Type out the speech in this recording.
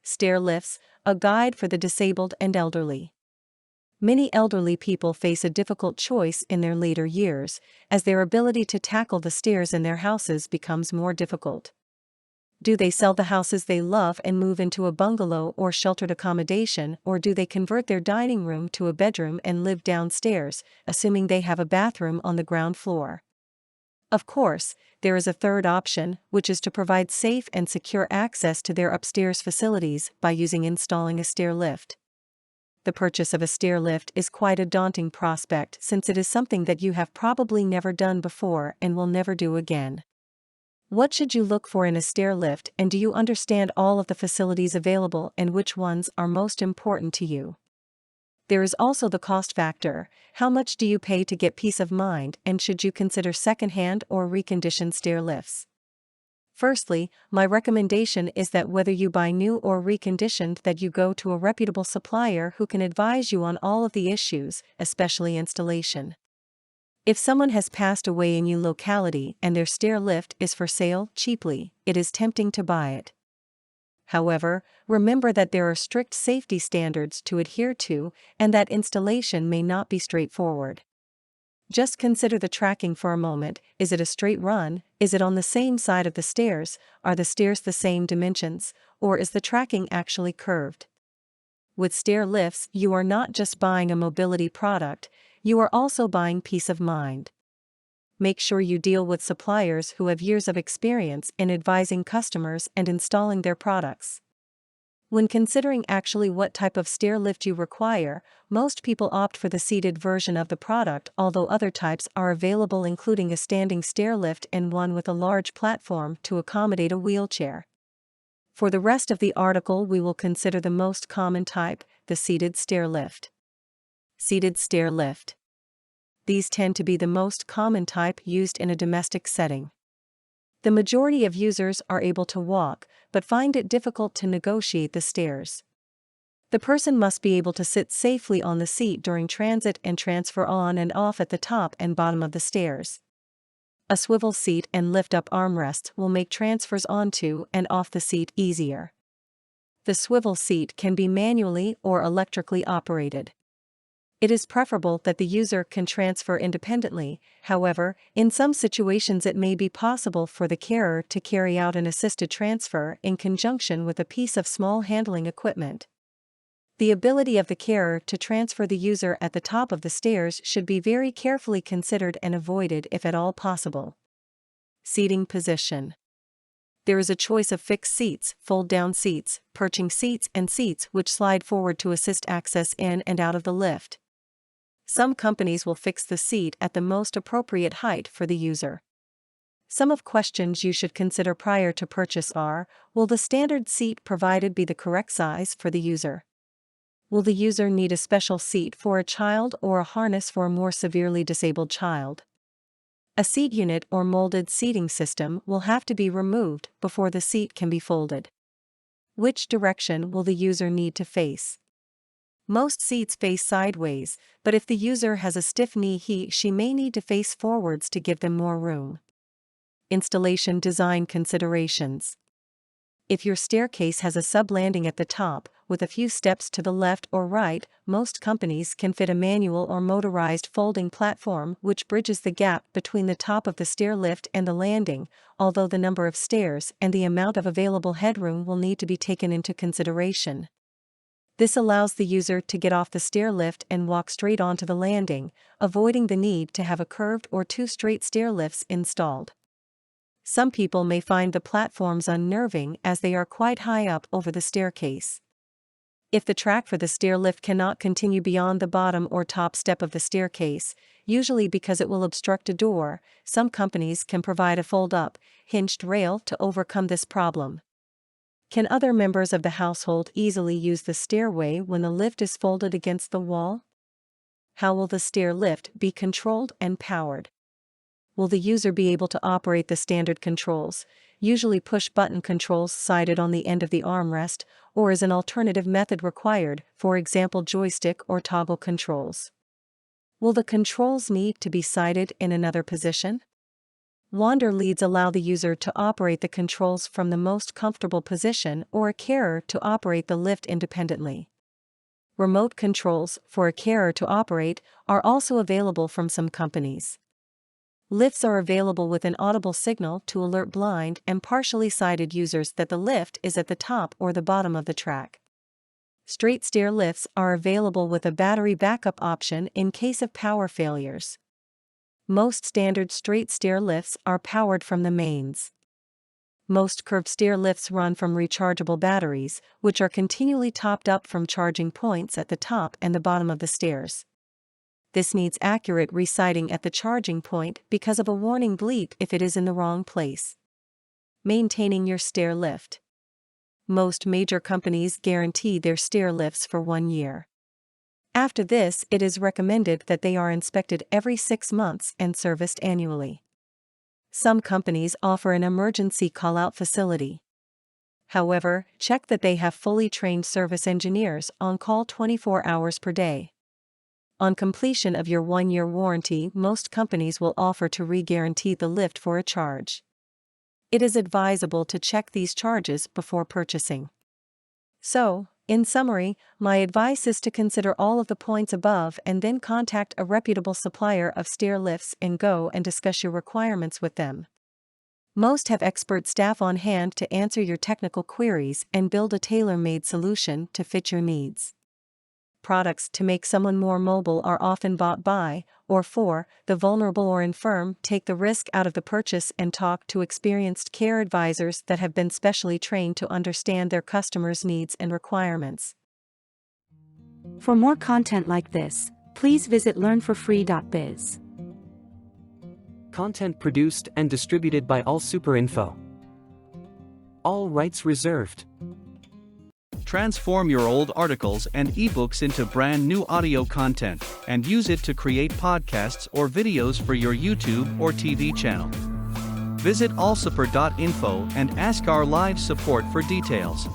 Stairlifts, a guide for the disabled and elderly. Many elderly people face a difficult choice in their later years, as their ability to tackle the stairs in their houses becomes more difficult. Do they sell the houses they love and move into a bungalow or sheltered accommodation, or do they convert their dining room to a bedroom and live downstairs, assuming they have a bathroom on the ground floor? Of course, there is a third option, which is to provide safe and secure access to their upstairs facilities by installing a stair lift. The purchase of a stair lift is quite a daunting prospect, since it is something that you have probably never done before and will never do again. What should you look for in a stair lift, and do you understand all of the facilities available and which ones are most important to you? There is also the cost factor. How much do you pay to get peace of mind, and should you consider second-hand or reconditioned stair lifts? Firstly, my recommendation is that whether you buy new or reconditioned, that you go to a reputable supplier who can advise you on all of the issues, especially installation. If someone has passed away in your locality and their stair lift is for sale cheaply, it is tempting to buy it. However, remember that there are strict safety standards to adhere to, and that installation may not be straightforward. Just consider the tracking for a moment. Is it a straight run? Is it on the same side of the stairs? Are the stairs the same dimensions? Or is the tracking actually curved? With stair lifts, you are not just buying a mobility product, you are also buying peace of mind. Make sure you deal with suppliers who have years of experience in advising customers and installing their products. When considering actually what type of stair lift you require, most people opt for the seated version of the product, although other types are available, including a standing stair lift and one with a large platform to accommodate a wheelchair. For the rest of the article, we will consider the most common type, the seated stair lift. Seated stair lift. These tend to be the most common type used in a domestic setting. The majority of users are able to walk, but find it difficult to negotiate the stairs. The person must be able to sit safely on the seat during transit and transfer on and off at the top and bottom of the stairs. A swivel seat and lift-up armrests will make transfers onto and off the seat easier. The swivel seat can be manually or electrically operated. It is preferable that the user can transfer independently. However, in some situations it may be possible for the carer to carry out an assisted transfer in conjunction with a piece of small handling equipment. The ability of the carer to transfer the user at the top of the stairs should be very carefully considered and avoided if at all possible. Seating position. There is a choice of fixed seats, fold-down seats, perching seats, and seats which slide forward to assist access in and out of the lift. Some companies will fix the seat at the most appropriate height for the user. Some of questions you should consider prior to purchase are: will the standard seat provided be the correct size for the user? Will the user need a special seat for a child or a harness for a more severely disabled child? A seat unit or molded seating system will have to be removed before the seat can be folded. Which direction will the user need to face? Most seats face sideways, but if the user has a stiff knee, she may need to face forwards to give them more room. Installation design considerations. If your staircase has a sub-landing at the top, with a few steps to the left or right, most companies can fit a manual or motorized folding platform which bridges the gap between the top of the stair lift and the landing, although the number of stairs and the amount of available headroom will need to be taken into consideration. This allows the user to get off the stair lift and walk straight onto the landing, avoiding the need to have a curved or two straight stair lifts installed. Some people may find the platforms unnerving as they are quite high up over the staircase. If the track for the stair lift cannot continue beyond the bottom or top step of the staircase, usually because it will obstruct a door, some companies can provide a fold-up, hinged rail to overcome this problem. Can other members of the household easily use the stairway when the lift is folded against the wall? How will the stair lift be controlled and powered? Will the user be able to operate the standard controls, usually push-button controls sited on the end of the armrest, or is an alternative method required, for example joystick or toggle controls? Will the controls need to be sited in another position? Wander leads allow the user to operate the controls from the most comfortable position or a carer to operate the lift independently. Remote controls for a carer to operate are also available from some companies. Lifts are available with an audible signal to alert blind and partially sighted users that the lift is at the top or the bottom of the track. Straight stair lifts are available with a battery backup option in case of power failures. Most standard straight stair lifts are powered from the mains. Most curved stair lifts run from rechargeable batteries, which are continually topped up from charging points at the top and the bottom of the stairs. This needs accurate resighting at the charging point because of a warning bleep if it is in the wrong place. Maintaining your stair lift. Most major companies guarantee their stair lifts for 1 year. After this, it is recommended that they are inspected every 6 months and serviced annually. Some companies offer an emergency call-out facility. However, check that they have fully trained service engineers on call 24 hours per day. On completion of your 1-year warranty, most companies will offer to re-guarantee the lift for a charge. It is advisable to check these charges before purchasing. So, in summary, my advice is to consider all of the points above and then contact a reputable supplier of stair lifts and go and discuss your requirements with them. Most have expert staff on hand to answer your technical queries and build a tailor-made solution to fit your needs. Products to make someone more mobile are often bought by, or for, the vulnerable or infirm. Take the risk out of the purchase and talk to experienced care advisors that have been specially trained to understand their customers' needs and requirements. For more content like this, please visit learnforfree.biz. Content produced and distributed by AllSuperInfo. All rights reserved. Transform your old articles and ebooks into brand new audio content and use it to create podcasts or videos for your YouTube or TV channel. Visit allsuper.info and ask our live support for details.